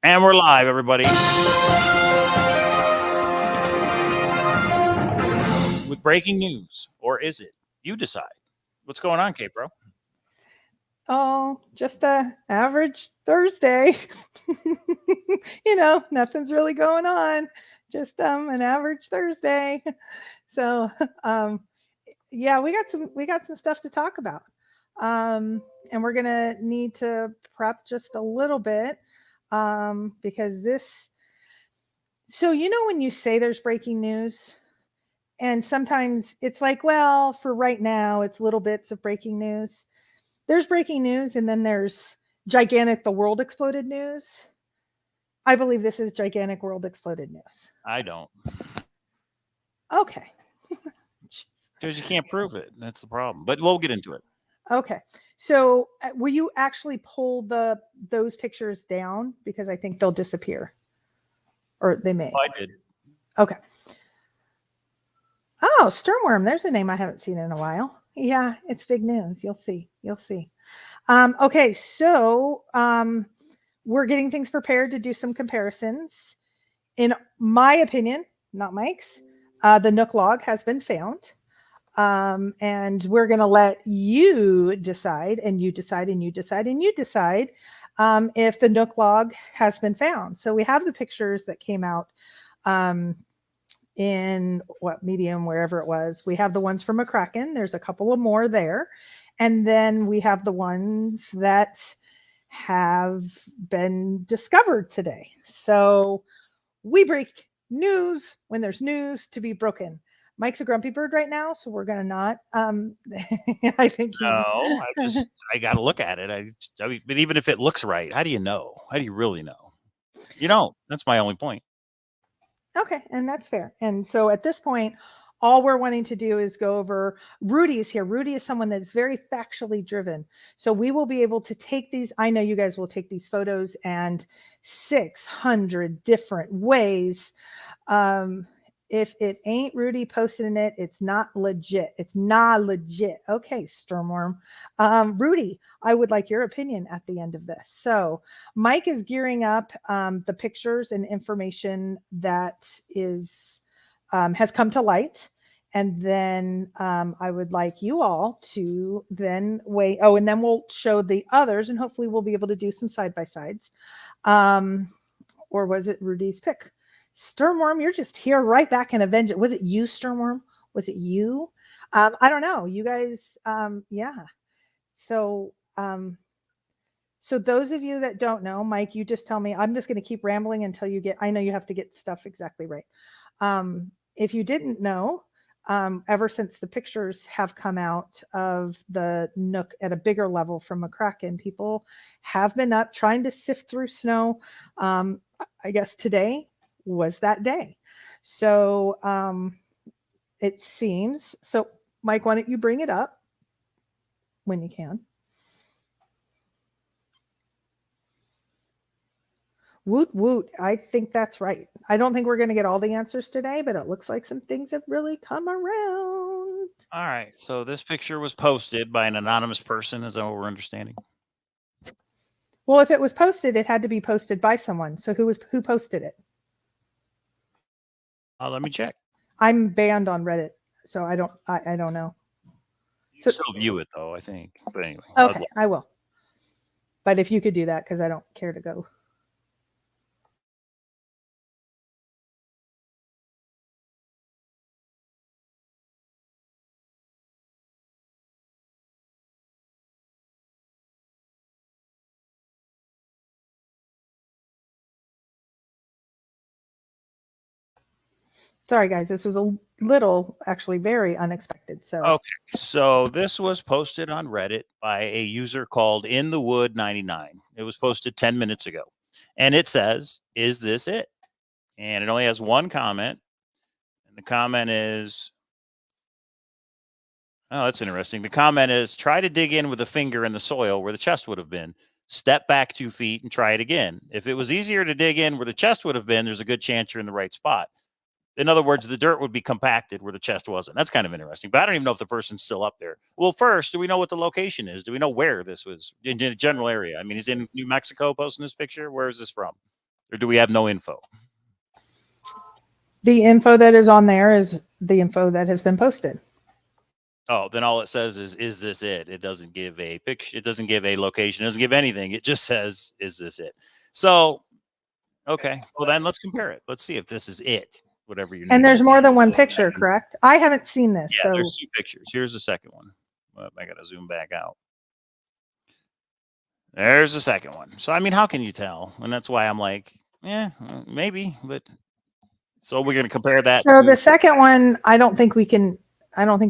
And we're live, everybody. With breaking news. Or is it? You decide. What's going on, Kate, bro? Oh, just a average Thursday. Nothing's really going on. Just an average Thursday. So yeah, we got some stuff to talk about. And we're gonna need to prep just a little bit. Because this so when you say there's breaking news, and sometimes it's like, well, for right now, it's little bits of breaking news. There's breaking news, and then there's gigantic the world exploded news. I believe this is gigantic world exploded news. I don't. Okay. Because you can't prove it. That's the problem. But we'll get into it. Okay. So will you actually pull those pictures down? Because I think they'll disappear. Or they may. Oh, I did. Okay. Oh, Sturmworm. There's a name I haven't seen in a while. Yeah, it's big news. You'll see. Okay, so we're getting things prepared to do some comparisons. In my opinion, not Mike's, the Nook log has been found. And we're going to let you decide, and you decide, and you decide, and you decide if the Nook log has been found. So we have the pictures that came out in Medium, wherever it was. We have the ones from McCracken. There's a couple of more there. And then we have the ones that have been discovered today. So we break news when there's news to be broken. Mike's a grumpy bird right now, so we're going to not. I think he's... No, I got to look at it. I mean, but even if it looks right, how do you know? How do you really know? You don't. That's my only point. Okay, and that's fair. And so at this point, all we're wanting to do is go over. Rudy is here. Rudy is someone that's very factually driven. So we will be able to take these. I know you guys will take these photos and 600 different ways. If it ain't Rudy posting it, it's not legit. It's not legit. Okay, Sturmworm. Rudy, I would like your opinion at the end of this. So Mike is gearing up the pictures and information that is has come to light. And then I would like you all to then wait. Oh, and then we'll show the others, and hopefully we'll be able to do some side-by-sides. Or was it Rudy's pick? Sturmworm, you're just here right back in Avenge. Was it you, Sturmworm? Was it you? I don't know. You guys, yeah. So those of you that don't know, Mike, you just tell me. I'm just going to keep rambling until you get. I know you have to get stuff exactly right. If you didn't know, ever since the pictures have come out of the Nook at a bigger level from McCracken, people have been up trying to sift through snow. I guess today was that day. So it seems. So Mike, why don't you bring it up when you can? Woot woot. I think that's right. I don't think we're going to get all the answers today, but it looks like some things have really come around. All right. So this picture was posted by an anonymous person. Is that what we're understanding? Well, if it was posted, it had to be posted by someone. So who posted it? Let me check. I'm banned on Reddit, so I don't know. You can still view it though, I think. But anyway. Okay, I will. But if you could do that, because I don't care to go. Sorry, guys. This was a little, actually, very unexpected. So okay, so this was posted on Reddit by a user called In the Wood 99. It was posted 10 minutes ago, and it says, "Is this it?" And it only has one comment, and the comment is, "Oh, that's interesting." The comment is, "Try to dig in with a finger in the soil where the chest would have been. Step back 2 feet and try it again. If it was easier to dig in where the chest would have been, there's a good chance you're in the right spot." In other words, the dirt would be compacted where the chest wasn't. That's kind of interesting, but I don't even know if the person's still up there. Well, first, do we know what the location is? Do we know where this was in a general area? I mean, he's in New Mexico posting this picture. Where is this from? Or do we have no info? The info that is on there is the info that has been posted. Oh, then all it says is this it? It doesn't give a picture. It doesn't give a location. It doesn't give anything. It just says, is this it? So, okay. Well, then let's compare it. Let's see if this is it. Whatever your name And there's is. more than one picture, correct? I haven't seen this. Yeah, So there's 2 pictures. Here's the second one. Well, I got to zoom back out. There's the second one. So, I mean, how can you tell? And that's why I'm like, yeah, maybe. But so we're going to compare that. So the second one, I don't think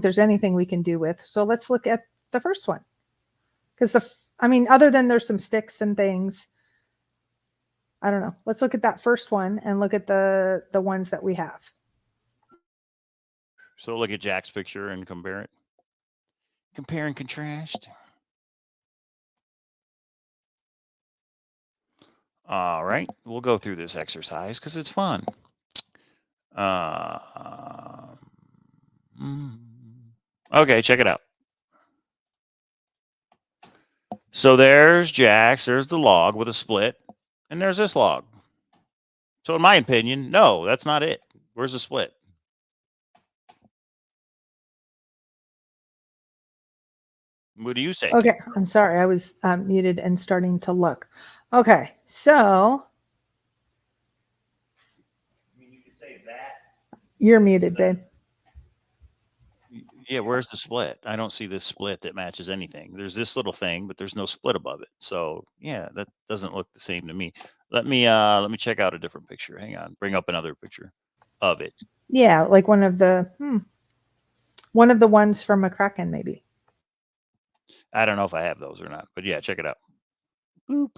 there's anything we can do with. So let's look at the first one. Because other than there's some sticks and things, I don't know. Let's look at that first one and look at the ones that we have. So look at Jack's picture and compare it. Compare and contrast. All right, we'll go through this exercise because it's fun. Okay, check it out. So there's Jack's, there's the log with a split, and there's this log. So in my opinion, no, that's not it. Where's the split? What do you say? Okay, I'm sorry. I was muted and starting to look. Okay, so You could say that. You're muted, babe. Yeah, where's the split? I don't see this split that matches anything. There's this little thing, but there's no split above it. So yeah, that doesn't look the same to me. Let me check out a different picture. Hang on. Bring up another picture of it. Yeah, like one of the ones from McCracken, maybe. I don't know if I have those or not, but yeah, check it out. Boop.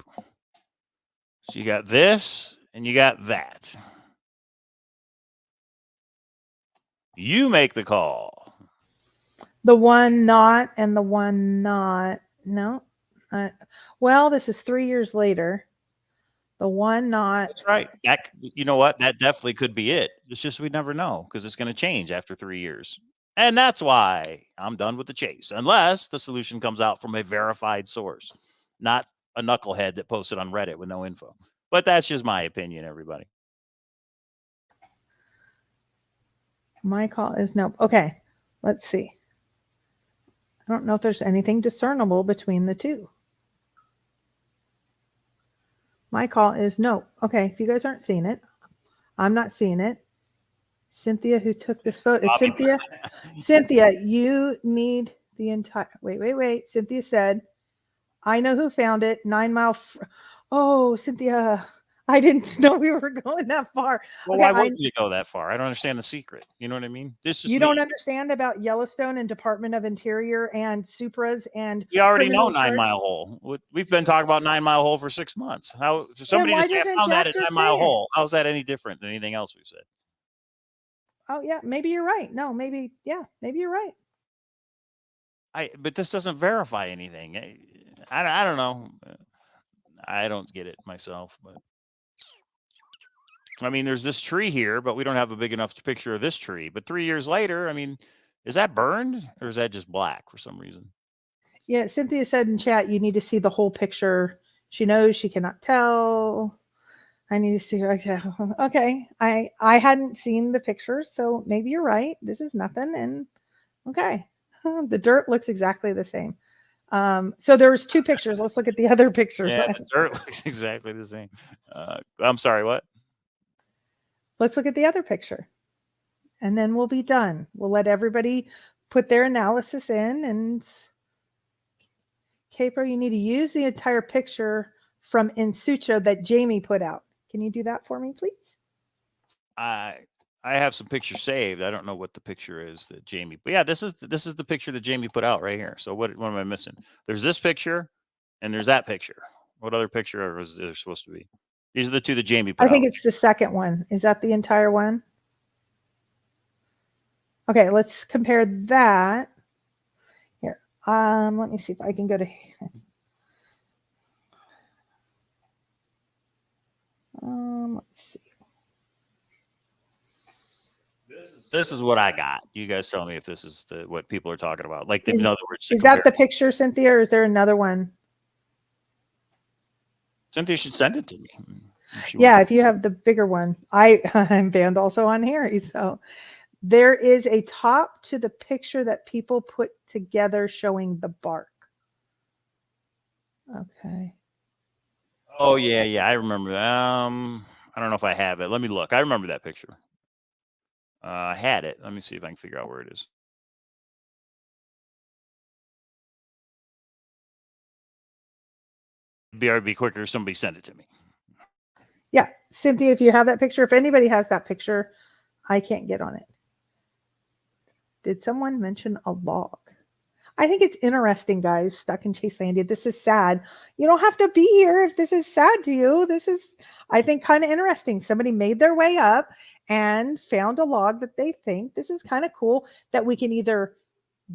So you got this and you got that. You make the call. The one not and the one not. No. Well, this is 3 years later. The one not. That's right. You know what? That definitely could be it. It's just we never know because it's going to change after 3 years. And that's why I'm done with the chase, unless the solution comes out from a verified source, not a knucklehead that posted on Reddit with no info. But that's just my opinion, everybody. My call is no. Okay, let's see. I don't know if there's anything discernible between the two. My call is no. Okay, if you guys aren't seeing it, I'm not seeing it. Cynthia, who took this photo, is Cynthia? Cynthia, you need the entire. Wait. Cynthia said, "I know who found it. 9 Mile." Oh, Cynthia, I didn't know we were going that far. Well, okay, why wouldn't you go that far? I don't understand the secret. You know what I mean? This is you don't understand about Yellowstone and Department of Interior and Supras and. We already know 9 Mile Hole. We've been talking about 9 Mile Hole for 6 months. How somebody just found that at 9 Mile Hole? How's that any different than anything else we've said? Oh yeah, maybe you're right. No, maybe you're right. But this doesn't verify anything. I don't know. I don't get it myself, but I mean, there's this tree here, but we don't have a big enough picture of this tree. But 3 years later, I mean, is that burned or is that just black for some reason? Yeah, Cynthia said in chat, you need to see the whole picture. She knows she cannot tell. I need to see her. Okay. I hadn't seen the picture, so maybe you're right. This is nothing. And okay. The dirt looks exactly the same. So there's 2 pictures. Let's look at the other pictures. Yeah, the dirt looks exactly the same. I'm sorry, what? Let's look at the other picture. And then we'll be done. We'll let everybody put their analysis in. And Capro, you need to use the entire picture from Insucho that Jamie put out. Can you do that for me, please? I have some pictures saved. I don't know what the picture is that Jamie. But yeah, this is the picture that Jamie put out right here. So what am I missing? There's this picture, and there's that picture. What other picture is there supposed to be? These are the 2 that Jamie put out. I think it's the second one. Is that the entire one? Okay, let's compare that. Here, let me see if I can go to. Let's see. This is what I got. You guys tell me if this is what people are talking about. Like, in other words, is that the picture, Cynthia, or is there another one? Cynthia should send it to me. Yeah, if you have the bigger one. I'm banned also on Harry. So there is a top to the picture that people put together showing the bark. Okay. Oh yeah, I remember that. I don't know if I have it. Let me look. I remember that picture. I had it. Let me see if I can figure out where it is. Be quicker. Somebody send it to me. Yeah, Cynthia, if you have that picture, if anybody has that picture, I can't get on it. Did someone mention a log? I think it's interesting, guys, stuck in Chaselandia. This is sad. You don't have to be here if this is sad to you. This is, I think, kind of interesting. Somebody made their way up and found a log that they think this is kind of cool that we can either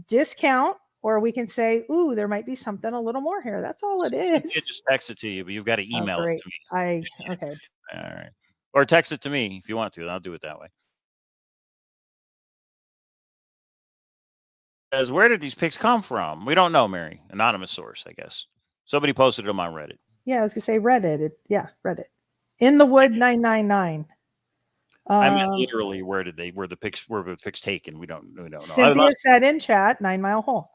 discount or we can say, ooh, there might be something a little more here. That's all it is. Cynthia just text it to you, but you've got to email it to me. Okay. All right. Or text it to me if you want to, and I'll do it that way. As where did these pics come from? We don't know, Mary. Anonymous source, I guess. Somebody posted them on Reddit. Yeah, I was gonna say Reddit. Reddit. In the Wood 999. I mean, literally, where the pics taken? We don't know. Cynthia said in chat, 9 Mile Hole.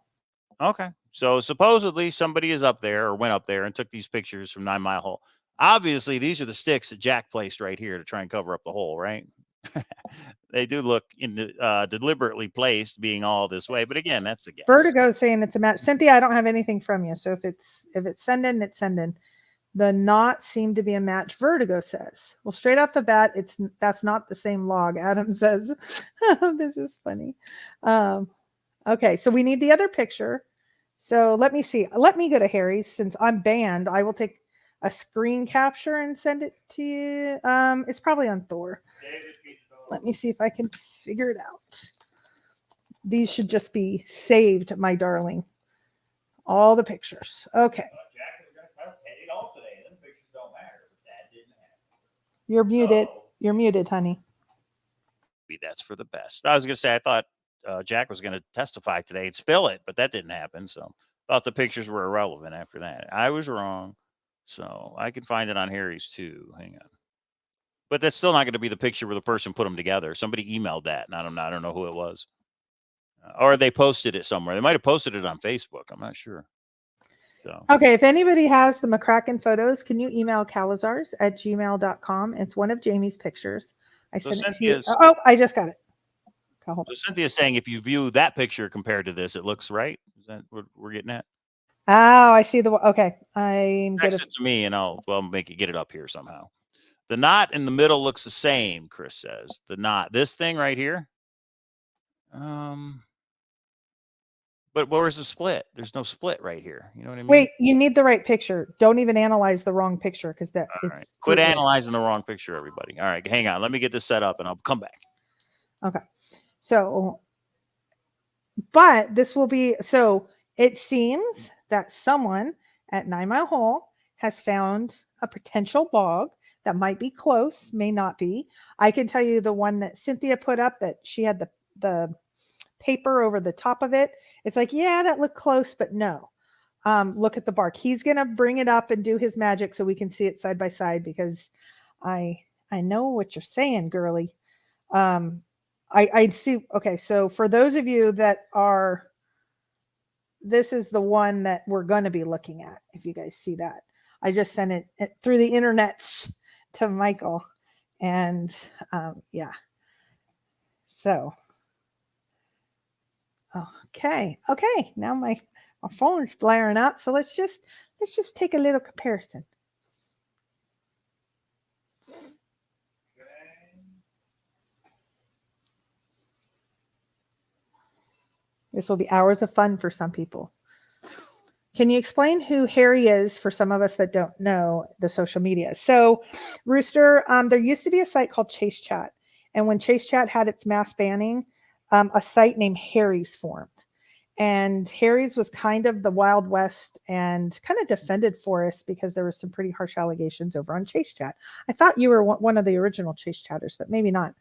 Okay, so supposedly somebody is up there or went up there and took these pictures from 9 Mile Hole. Obviously, these are the sticks that Jack placed right here to try and cover up the hole, right? They do look deliberately placed, being all this way, but again, that's a guess. Vertigo saying it's a match. Cynthia, I don't have anything from you, so if it's sending, it's sending. The knots seem to be a match. Vertigo says. Well, straight off the bat, that's not the same log. Adam says, this is funny. Okay, so we need the other picture. So let me see. Let me go to Harry's since I'm banned. I will take a screen capture and send it to you. It's probably on Thor. Let me see if I can figure it out. These should just be saved, my darling. All the pictures. Okay. You're muted. You're muted, honey. That's for the best. I was going to say, I thought Jack was going to testify today and spill it, but that didn't happen. So I thought the pictures were irrelevant after that. I was wrong. So I can find it on Harry's too. Hang on. But that's still not going to be the picture where the person put them together. Somebody emailed that, and I don't know who it was. Or they posted it somewhere. They might have posted it on Facebook. I'm not sure. So. Okay, if anybody has the McCracken photos, can you email cowlazars@gmail.com? It's one of Jamie's pictures. I sent it to you. Oh, I just got it. So Cynthia's saying if you view that picture compared to this, it looks right. Is that what we're getting at? Oh, I see the. Okay, I'm good. Text it to me, and I'll get it up here somehow. The knot in the middle looks the same. Chris says the knot. This thing right here. But where's the split? There's no split right here. You know what I mean? Wait, you need the right picture. Don't even analyze the wrong picture because that. All right. Quit analyzing the wrong picture, everybody. All right, hang on. Let me get this set up, and I'll come back. Okay. So, but this will be so. It seems that someone at 9 Mile Hole has found a potential log that might be close, may not be. I can tell you the one that Cynthia put up that she had the paper over the top of it. It's like, yeah, that looked close, but no. Look at the bark. He's gonna bring it up and do his magic so we can see it side by side because I know what you're saying, girly. I see. Okay, so for those of you that are, this is the one that we're going to be looking at. If you guys see that, I just sent it through the internet to Michael, and yeah. So, okay. Now my phone's blaring up. So let's just take a little comparison. This will be hours of fun for some people. Can you explain who Harry is for some of us that don't know the social media? So, Rooster, there used to be a site called Chase Chat. And when Chase Chat had its mass banning, a site named Harry's formed. And Harry's was kind of the Wild West and kind of defended Forrest because there was some pretty harsh allegations over on Chase Chat. I thought you were one of the original Chase Chatters, but maybe not.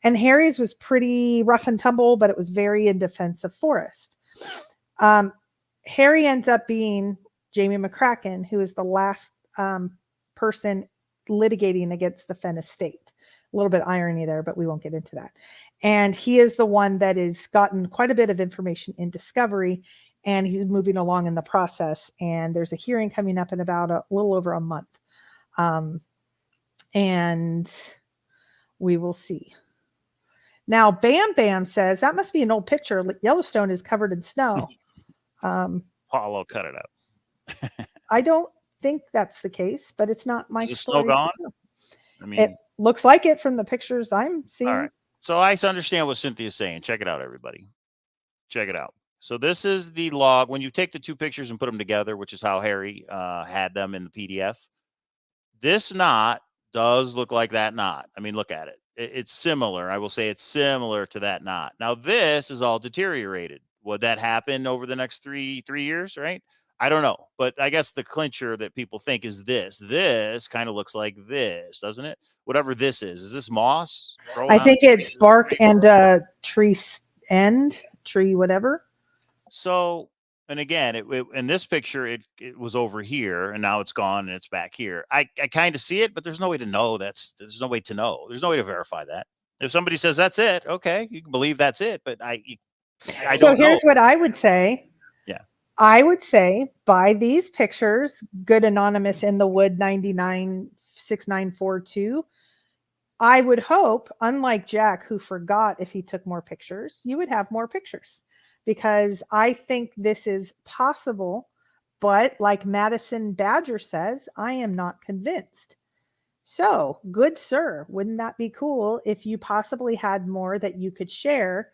And Harry's was pretty rough and tumble, but it was very in defense of Forrest. Harry ends up being Jamie McCracken, who is the last person litigating against the Fenn estate. A little bit of irony there, but we won't get into that. And he is the one that has gotten quite a bit of information in discovery, and he's moving along in the process. And there's a hearing coming up in about a little over a month. And we will see. Now, Bam Bam says, that must be an old picture. Yellowstone is covered in snow. Paulo, cut it out. I don't think that's the case, but it's not my story. Snow gone? I mean, it looks like it from the pictures I'm seeing. All right. So I understand what Cynthia's saying. Check it out, everybody. Check it out. So this is the log. When you take the two pictures and put them together, which is how Harry had them in the PDF, this knot does look like that knot. I mean, look at it. It's similar. I will say it's similar to that knot. Now, this is all deteriorated. Would that happen over the next three years, right? I don't know. But I guess the clincher that people think is this. This kind of looks like this, doesn't it? Whatever this is. Is this moss? I think it's bark and tree end, tree whatever. So, and again, in this picture, it was over here, and now it's gone, and it's back here. I kind of see it, but there's no way to know. There's no way to know. There's no way to verify that. If somebody says that's it, okay, you can believe that's it. But I so here's what I would say. Yeah, I would say by these pictures, good anonymous in the wood 996942. I would hope, unlike Jack, who forgot if he took more pictures, you would have more pictures. Because I think this is possible, but like Madison Badger says, I am not convinced. So, good sir, wouldn't that be cool if you possibly had more that you could share?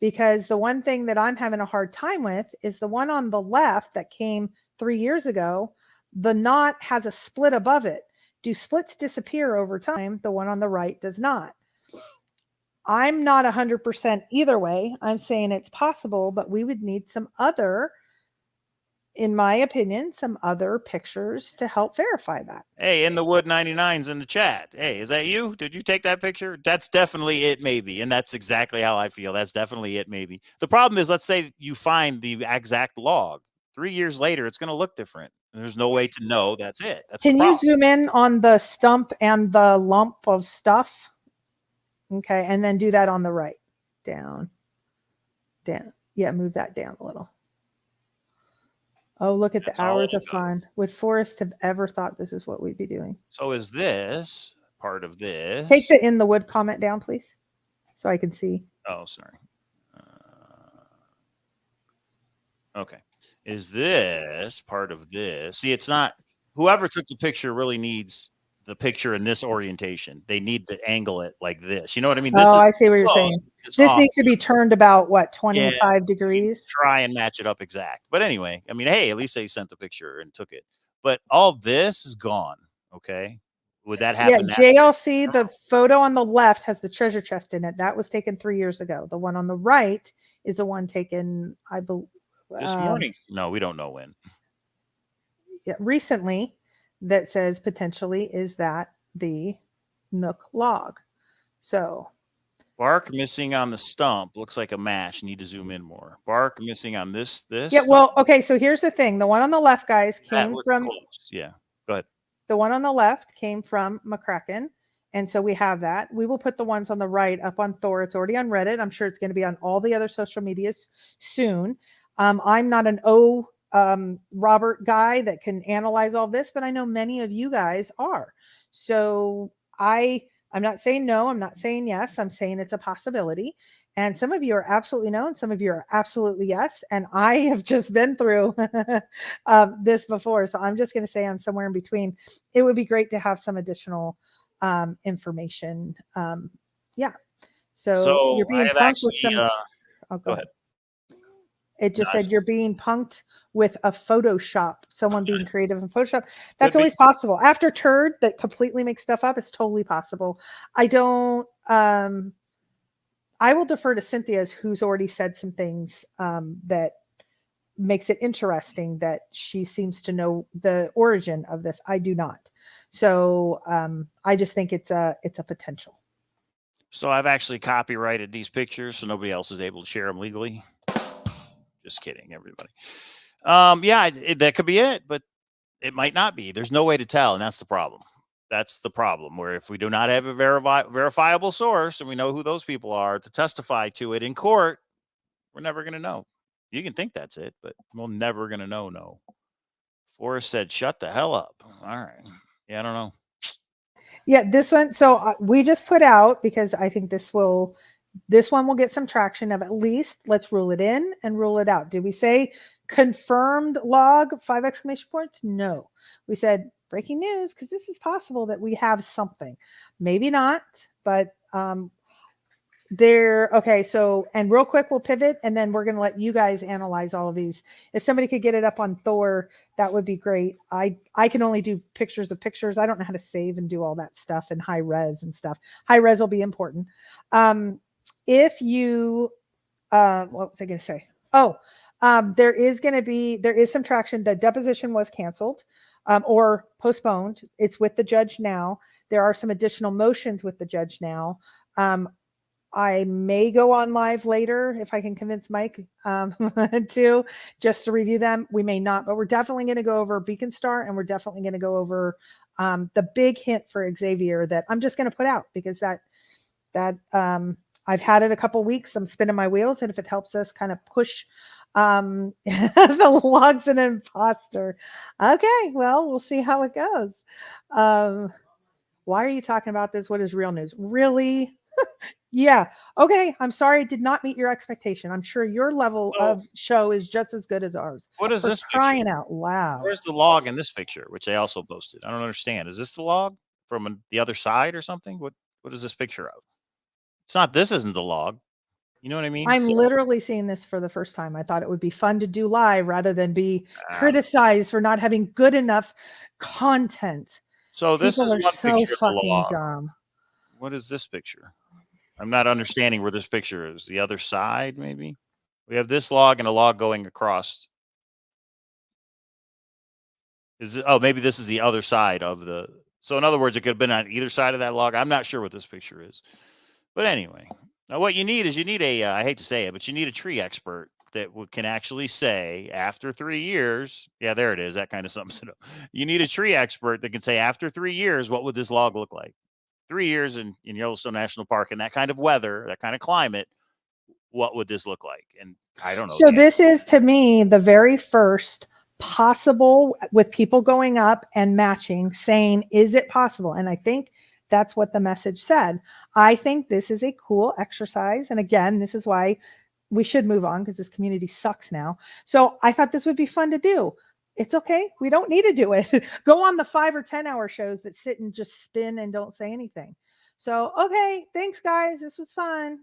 Because the one thing that I'm having a hard time with is the one on the left that came 3 years ago, the knot has a split above it. Do splits disappear over time? The one on the right does not. I'm not 100% either way. I'm saying it's possible, but we would need some other, in my opinion, some other pictures to help verify that. Hey, in the wood 99's in the chat. Hey, is that you? Did you take that picture? That's definitely it, maybe. And that's exactly how I feel. That's definitely it, maybe. The problem is, let's say you find the exact log. 3 years later, it's going to look different. There's no way to know that's it. That's Can you zoom in on the stump and the lump of stuff? Okay, and then do that on the right. Down. Yeah, move that down a little. Oh, look at the hours of fun. Would Forrest have ever thought this is what we'd be doing? So is this part of this? Take the in the wood comment down, please, so I can see. Oh, sorry. Okay. Is this part of this? See, it's not. Whoever took the picture really needs the picture in this orientation. They need to angle it like this. You know what I mean? This I see what you're saying. This needs to be turned about, what, 25 degrees? Try and match it up exact. But anyway, I mean, hey, at least they sent the picture and took it. But all this is gone, okay? Would that happen? Yeah, JLC, the photo on the left has the treasure chest in it. That was taken 3 years ago. The one on the right is the one taken, I believe. This morning? No, we don't know when. Yeah, recently. That says potentially is that the Nook log. So bark missing on the stump looks like a mash. Need to zoom in more. Bark missing on this. Yeah, well, okay, so here's the thing. The one on the left, guys, came from close. Yeah, go ahead. The one on the left came from McCracken. And so we have that. We will put the ones on the right up on Thor. It's already on Reddit. I'm sure it's going to be on all the other social medias soon. I'm not an Robert guy that can analyze all this, but I know many of you guys are. So I'm not saying no, I'm not saying yes, I'm saying it's a possibility. And some of you are absolutely no, and some of you are absolutely yes. And I have just been through this before. So I'm just going to say I'm somewhere in between. It would be great to have some additional information. Yeah. So you're being punked with some. Go ahead. It just said you're being punked with a Photoshop, someone being creative in Photoshop. That's always possible. After Turd that completely makes stuff up, it's totally possible. I will defer to Cynthia's, who's already said some things that makes it interesting that she seems to know the origin of this. I do not. So I just think it's a potential. So I've actually copyrighted these pictures so nobody else is able to share them legally. Just kidding, everybody. Yeah, that could be it, but it might not be. There's no way to tell, and that's the problem. That's the problem, where if we do not have a verifiable source and we know who those people are to testify to it in court, we're never going to know. You can think that's it, but we're never going to know. No. Forrest said, shut the hell up. All right. Yeah, I don't know. Yeah, this one. So we just put out, because I think this one will get some traction of at least let's rule it in and rule it out. Did we say confirmed log 5 exclamation points? No. We said breaking news, because this is possible that we have something. Maybe not, but okay. So, and real quick, we'll pivot, and then we're going to let you guys analyze all of these. If somebody could get it up on Thor, that would be great. I can only do pictures of pictures. I don't know how to save and do all that stuff in high res and stuff. High res will be important. If you, what was I going to say? Oh, there is some traction. The deposition was canceled or postponed. It's with the judge now. There are some additional motions with the judge now. I may go on live later if I can convince Mike to just to review them. We may not, but we're definitely going to go over Beacon Star, and we're definitely going to go over the big hint for Xavier that I'm just going to put out, because that I've had it a couple weeks. I'm spinning my wheels, and if it helps us kind of push the log's an imposter. Okay, well, we'll see how it goes. Why are you talking about this? What is real news? Really? Yeah. Okay. I'm sorry it did not meet your expectation. I'm sure your level of show is just as good as ours. What is this crying out loud? Where's the log in this picture, which they also posted? I don't understand. Is this the log from the other side or something? What is this picture of? It's not. This isn't the log. You know what I mean? I'm literally seeing this for the first time. I thought it would be fun to do live rather than be criticized for not having good enough content. So this People is are so fucking dumb. What is this picture? I'm not understanding where this picture is. The other side, maybe? We have this log and a log going across. Maybe this is the other side of the... So in other words, it could have been on either side of that log. I'm not sure what this picture is. But anyway, now what you need is I hate to say it, but you need a tree expert that can actually say after 3 years, yeah, there it is. That kind of sums it up. You need a tree expert that can say after 3 years, what would this log look like? 3 years in Yellowstone National Park, in that kind of weather, that kind of climate, what would this look like? And I don't know. So this is, to me, the very first possible, with people going up and matching, saying, is it possible? And I think that's what the message said. I think this is a cool exercise. And again, this is why we should move on, because this community sucks now. So I thought this would be fun to do. It's okay. We don't need to do it. Go on the 5 or 10 hour shows that sit and just spin and don't say anything. So, okay. Thanks, guys. This was fun.